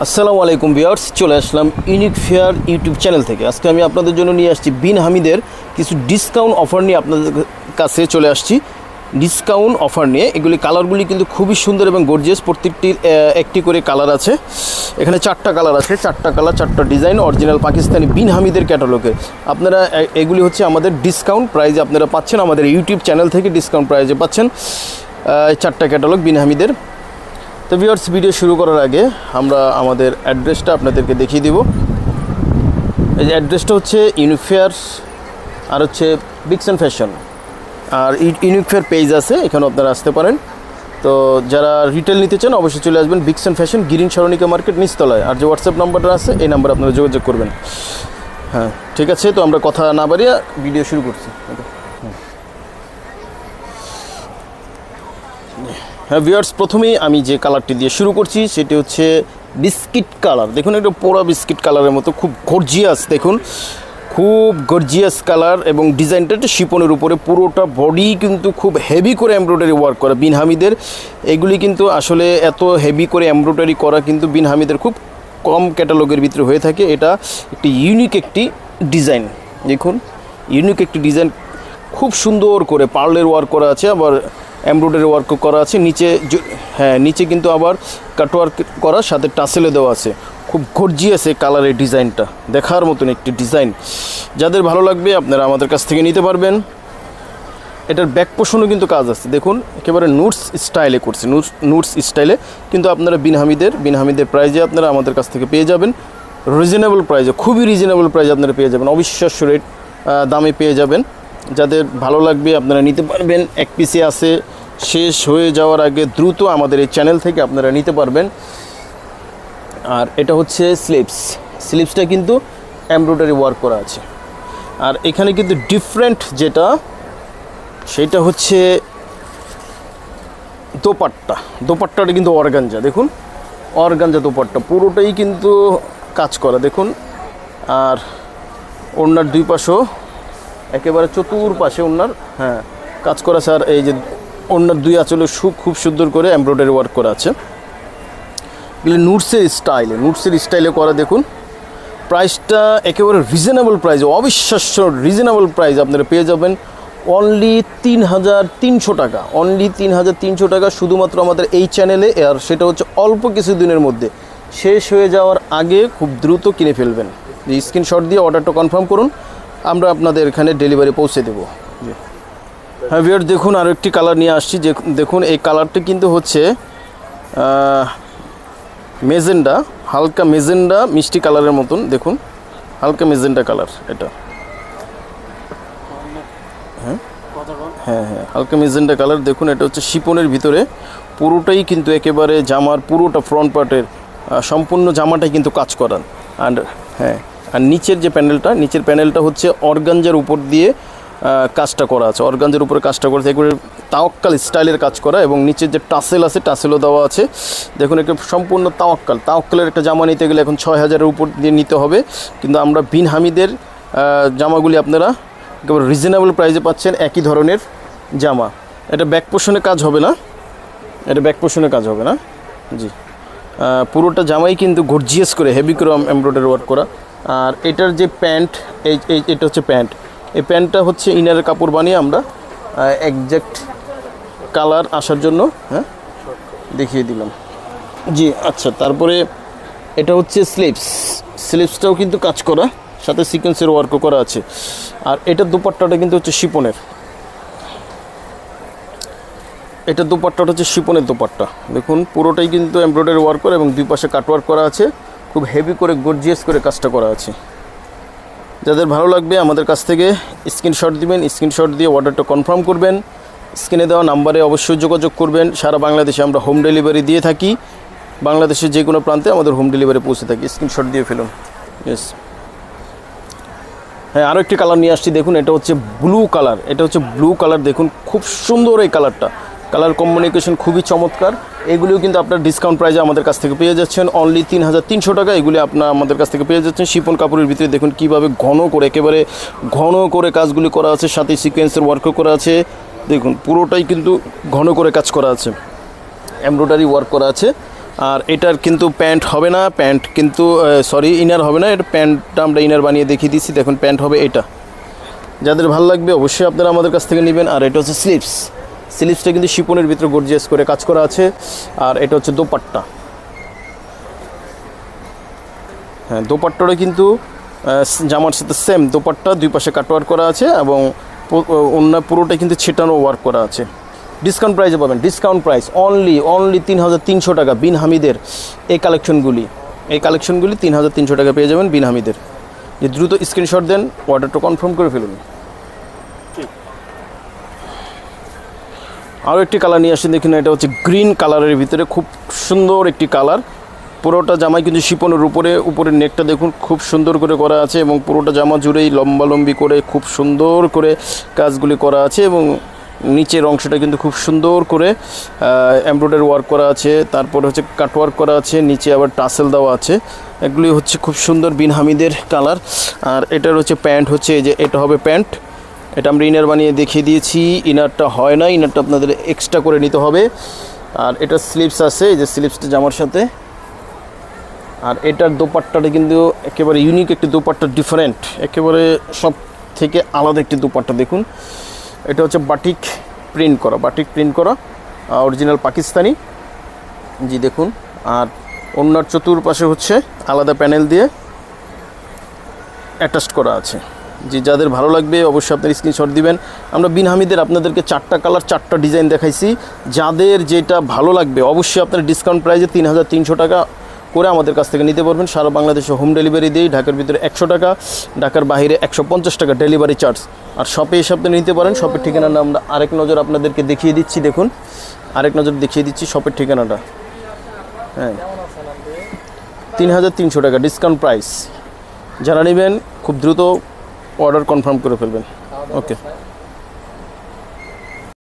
আসসালামু আলাইকুম ভিউয়ার্স, চলে আসলাম ইউনিক ফেয়ার ইউটিউব চ্যানেল থেকে। আজকে আমি আপনাদের জন্য নিয়ে আসছি বিন হামিদের কিছু ডিসকাউন্ট অফার নিয়ে আপনাদের কাছে চলে আসছি। ডিসকাউন্ট অফার নিয়ে এগুলি কালারগুলি কিন্তু খুবই সুন্দর এবং গর্জিয়াস। প্রত্যেকটির একটি করে কালার আছে। এখানে 4টা কালার আছে, 4টা কালার, 4টা ডিজাইন, অরিজিনাল পাকিস্তানি বিন হামিদের ক্যাটালগে। আপনারা এগুলি হচ্ছে আমাদের ডিসকাউন্ট প্রাইজে আপনারা পাচ্ছেন, আমাদের ইউটিউব চ্যানেল থেকে ডিসকাউন্ট প্রাইজে পাচ্ছেন 4টা ক্যাটালগ বিন হামিদের। তো ভিউয়ার্স, ভিডিও শুরু করার আগে আমরা আমাদের অ্যাড্রেসটা আপনাদেরকে দেখিয়ে দিব। এই যে অ্যাড্রেসটা হচ্ছে ইউনিক ফেয়ার আর হচ্ছে বিক্সন ফ্যাশন, আর ইউনিক ফেয়ার পেজ আছে, এখানে আপনারা আসতে পারেন। তো যারা রিটেল নিতে চান অবশ্যই চলে আসবেন বিক্সন ফ্যাশন, গ্রিন সরণিকা মার্কেট, নিচতলায়। আর যে হোয়াটসঅ্যাপ নাম্বারটা আছে এই নাম্বারে আপনারা যোগাযোগ করবেন। হ্যাঁ, ঠিক আছে। তো আমরা কথা না বাড়িয়ে ভিডিও শুরু করছি। হ্যাঁ ভিউয়ার্স, প্রথমেই আমি যে কালারটি দিয়ে শুরু করছি সেটি হচ্ছে বিস্কিট কালার। দেখুন, একটা পোড়া বিস্কিট কালারের মতো, খুব গর্জিয়াস। দেখুন, খুব গর্জিয়াস কালার এবং ডিজাইনটা একটা শিপনের উপরে, পুরোটা বডি কিন্তু খুব হেভি করে এমব্রয়ডারি ওয়ার্ক করা বিন হামিদের। এগুলি কিন্তু আসলে এত হেভি করে এমব্রয়ডারি করা কিন্তু বিন হামিদের খুব কম ক্যাটালগের ভিতরে হয়ে থাকে। এটা একটি ইউনিক একটি ডিজাইন। দেখুন, ইউনিক একটি ডিজাইন, খুব সুন্দর করে পার্লের ওয়ার্ক করা আছে, আবার এমব্রয়ডারি ওয়ার্ক করা আছে নিচে। হ্যাঁ, নিচে কিন্তু আবার কাটওয়ার্ক করা, সাথে টাসেলে দেওয়া আছে। খুব গর্জিয়াস এই কালারের ডিজাইনটা, দেখার মতন একটি ডিজাইন। যাদের ভালো লাগবে আপনারা আমাদের কাছ থেকে নিতে পারবেন। এটার ব্যাক পোর্শনও কিন্তু কাজ আছে। দেখুন, একেবারে নুটস স্টাইলে করছে, নুটস স্টাইলে। কিন্তু আপনারা বিন হামিদের প্রাইজে আপনারা আমাদের কাছ থেকে পেয়ে যাবেন, রিজনেবল প্রাইজে, খুবই রিজনেবল প্রাইজে আপনারা পেয়ে যাবেন, অবিশ্বাস্য রেট দামে পেয়ে যাবেন। যাদের ভালো লাগবে আপনারা নিতে পারবেন। এক পিসে আছে, শেষ হয়ে যাওয়ার আগে দ্রুত আমাদের এই চ্যানেল থেকে আপনারা নিতে পারবেন। আর এটা হচ্ছে স্লিপসটা কিন্তু এমব্রয়ডারি ওয়ার্ক করা আছে। আর এখানে কিন্তু ডিফারেন্ট যেটা, সেটা হচ্ছে দোপাট্টাটা কিন্তু অর্গানজা। দেখুন, অর্গানজা দোপাট্টা পুরোটাই কিন্তু কাজ করা। দেখুন, আর ওড়নার দুই পাশেও একেবারে চতুর্পাশে ওড়নার কাজ করা আছে। আর এই যে ওড়নার দুই আঁচলে খুব সুন্দর করে এমব্রয়ডারি ওয়ার্ক করা আছে। এগুলো নুটসের স্টাইলে করা। দেখুন, প্রাইসটা একেবারে রিজনেবল প্রাইস, অবিশ্বাস্য রিজনেবল প্রাইস আপনারা পেয়ে যাবেন। অনলি 3300 টাকা, অনলি 3300 টাকা শুধুমাত্র আমাদের এই চ্যানেলে। আর সেটা হচ্ছে অল্প কিছু দিনের মধ্যে শেষ হয়ে যাওয়ার আগে খুব দ্রুত কিনে ফেলবেন। স্ক্রিনশট দিয়ে অর্ডারটা কনফার্ম করুন, আমরা আপনাদের এখানে ডেলিভারি পৌঁছে দেবো। হ্যাঁ ভিউয়ার, দেখুন আরও একটি কালার নিয়ে আসছি। যে দেখুন, এই কালারটা কিন্তু হচ্ছে মেজেন্ডা, হালকা মেজেন্ডা, মিষ্টি কালারের মতন। দেখুন, হালকা মেজেন্ডা কালার এটা। হ্যাঁ, হালকা মেজেন্ডা কালার। দেখুন, এটা হচ্ছে শিপনের ভিতরে, পুরোটাই কিন্তু একেবারে জামার পুরোটা ফ্রন্ট পার্টের সম্পূর্ণ জামাটাই কিন্তু কাজ করান। আর নিচের যে নিচের প্যানেলটা হচ্ছে অর্গানজার উপর দিয়ে কাজটা করা আছে, অর্গানজার উপরে কাজটা করা আছে, এগুলো তাওয়াক্কাল স্টাইলের কাজ করা। এবং নিচের যে টাসেল আছে, টাসেলও দেওয়া আছে। দেখুন, একটা সম্পূর্ণ তাওয়াক্কালের একটা জামা নিতে গেলে এখন 6000-এর উপর দিয়ে নিতে হবে। কিন্তু আমরা বিন হামিদের জামাগুলি আপনারা একেবারে রিজনেবল প্রাইসে পাচ্ছেন, একই ধরনের জামা। এটা ব্যাক পোর্শনে কাজ হবে না, জি। পুরোটা জামাই কিন্তু গর্জিয়াস করে হেভি করে এমব্রয়ডারি ওয়ার্ক করা। আর এটার যে প্যান্ট, এটা হচ্ছে প্যান্ট। এই প্যান্টটা হচ্ছে ইনারের কাপড় বানিয়ে আমরা একজ্যাক্ট কালার আসার জন্য দেখিয়ে দিলাম, জি। আচ্ছা, তারপরে এটা হচ্ছে স্লিপসটাও কিন্তু কাজ করা, সাথে সিকোয়েন্সের ওয়ার্কও করা আছে। আর এটার দোপাট্টাটা কিন্তু হচ্ছে শিপনের, শিপনের দোপাট্টা। দেখুন, পুরোটাই কিন্তু এমব্রয়ডারি ওয়ার্ক করা এবং দুই পাশে কাটওয়ার্ক করা আছে, খুব হেভি করে গর্জিয়াস করে কাজটা করা আছে। যাদের ভালো লাগবে আমাদের কাছ থেকে স্ক্রিনশট দিবেন, স্ক্রিনশট দিয়ে অর্ডারটা কনফার্ম করবেন। স্ক্রিনে দেওয়া নাম্বারে অবশ্যই যোগাযোগ করবেন। সারা বাংলাদেশে আমরা হোম ডেলিভারি দিয়ে থাকি, বাংলাদেশের যে কোনো প্রান্তে আমাদের হোম ডেলিভারি পৌঁছে থাকি। স্ক্রিনশট দিয়ে ফেলুন, ইয়েস। হ্যাঁ, আরও একটি কালার নিয়ে আসছি। দেখুন, এটা হচ্ছে ব্লু কালার। দেখুন, খুব সুন্দর এই কালার কম্বিনেশন খুবই চমৎকার। এগুলিও কিন্তু আপনার ডিসকাউন্ট প্রাইসে আমাদের কাছ থেকে পেয়ে যাচ্ছেন, অনলি 3300 টাকা। এগুলি আপনার আমাদের কাছ থেকে পেয়ে যাচ্ছেন শিপন কাপড়ের ভিতরে। দেখুন কীভাবে একেবারে ঘন করে কাজগুলি করা আছে, সাথে সিকোয়েন্সের ওয়ার্কও করা আছে। দেখুন, পুরোটাই কিন্তু ঘন করে কাজ করা আছে, এমব্রয়ডারি ওয়ার্ক করা আছে। আর এটার কিন্তু প্যান্ট হবে না, প্যান্ট কিন্তু সরি ইনার হবে না, এটা প্যান্টটা আমরা ইনার বানিয়ে দেখিয়ে দিচ্ছি। দেখুন প্যান্ট হবে এটা। যাদের ভালো লাগবে অবশ্যই আপনারা আমাদের কাছ থেকে নেবেন। আর এটা হচ্ছে স্লিভস, স্লিভসটা কিন্তু শিপনের ভিতরে গর্জিয়াস করে কাজ করা আছে। আর এটা হচ্ছে দোপাট্টা। হ্যাঁ, দোপাট্টাটা কিন্তু জামার সাথে সেম দোপাট্টা, দুই পাশে কাটওয়ার্ক করা আছে এবং অন্য পুরোটাই কিন্তু ছেটানো ওয়ার্ক করা আছে। ডিসকাউন্ট প্রাইসে পাবেন, ডিসকাউন্ট প্রাইস অনলি 3300 টাকা বিন হামিদের এই কালেকশনগুলি। এই কালেকশনগুলি 3300 টাকা পেয়ে যাবেন বিন হামিদের। যে দ্রুত স্ক্রিনশট দেন, অর্ডারটা কনফার্ম করে ফেলুন। আরও একটি কালার নিয়ে আসেন, দেখুন এটা হচ্ছে গ্রিন কালারের ভিতরে খুব সুন্দর একটি কালার। পুরোটা জামাই কিন্তু শিপনের উপরের নেকটা দেখুন খুব সুন্দর করে করা আছে এবং পুরোটা জামা জুড়েই লম্বালম্বি করে খুব সুন্দর করে কাজগুলি করা আছে এবং নিচের অংশটা কিন্তু খুব সুন্দর করে এমব্রয়ডারি ওয়ার্ক করা আছে। তারপরে হচ্ছে কাটওয়ার্ক করা আছে, নিচে আবার টাসেল দেওয়া আছে। এগুলি হচ্ছে খুব সুন্দর বিন হামিদের কালার। আর এটার হচ্ছে প্যান্ট হচ্ছে এই যে এটা হবে প্যান্ট। এটা আমরা ইনার বানিয়ে দেখিয়ে দিয়েছি, ইনারটা হয় না, ইনারটা আপনাদের এক্সট্রা করে নিতে হবে। আর এটা স্লিভস আছে, এই যে স্লিভসটা জামার সাথে। আর এটার দোপাট্টাটা কিন্তু একেবারে ইউনিক একটি দোপাট্টা, ডিফারেন্ট, একেবারে সব থেকে আলাদা একটি দোপাট্টা। দেখুন এটা হচ্ছে বাটিক প্রিন্ট করা, বাটিক প্রিন্ট করা অরিজিনাল পাকিস্তানি। জি দেখুন। আর ওনার চতুর্পাশে হচ্ছে আলাদা প্যানেল দিয়ে অ্যাটাচড করা আছে। জি যাদের ভালো লাগবে অবশ্যই আপনার স্ক্রিনশট দিবেন। আমরা বিন হামিদের আপনাদেরকে 4টা কালার 4টা ডিজাইন দেখাইছি। যাদের যেটা ভালো লাগবে অবশ্যই আপনার ডিসকাউন্ট প্রাইসে 3300 টাকা করে আমাদের কাছ থেকে নিতে পারবেন। সারা বাংলাদেশে হোম ডেলিভারি দিই। ঢাকার ভিতরে 100 টাকা, ঢাকার বাইরে 150 টাকা ডেলিভারি চার্জ। আর শপে এসে আপনি নিতে পারেন। শপের ঠিকানাটা আমরা আরেক নজর আপনাদেরকে দেখিয়ে দিচ্ছি। দেখুন আরেক নজর দেখিয়ে দিচ্ছি শপের ঠিকানাটা। হ্যাঁ 3300 টাকা ডিসকাউন্ট প্রাইস। যারা নেবেন খুব দ্রুত অর্ডার কনফার্ম করে ফেলবেন। ওকে।